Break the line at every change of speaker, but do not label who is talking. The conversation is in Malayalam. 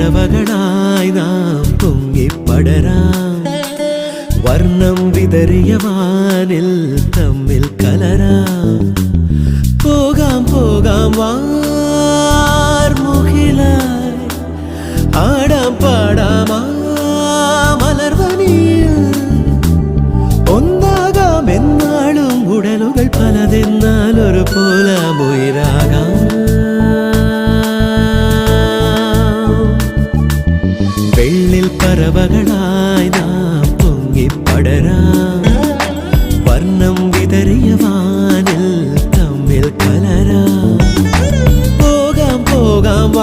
പറവകളായി നാം പൊങ്ങിപ്പടരാം വർണ്ണം വിതറിയ വാനിൽ തമ്മിൽ കലരാം പോകാം പോകാം വാർമുകിലായി ആടാം പാടാം മലർവനിയിൽ ഒന്നാകാം എന്നാളും ഉടലുകൾ പലതെന്നാൽ ഒരു പോലാമുയിരാകാം വെള്ളിൽ പറവകളായി നാം പൊങ്ങിപ്പടരാം വർണ്ണം വിതറിയ വാനിൽ തമ്മിൽ കലരാം പോകാം പോകാം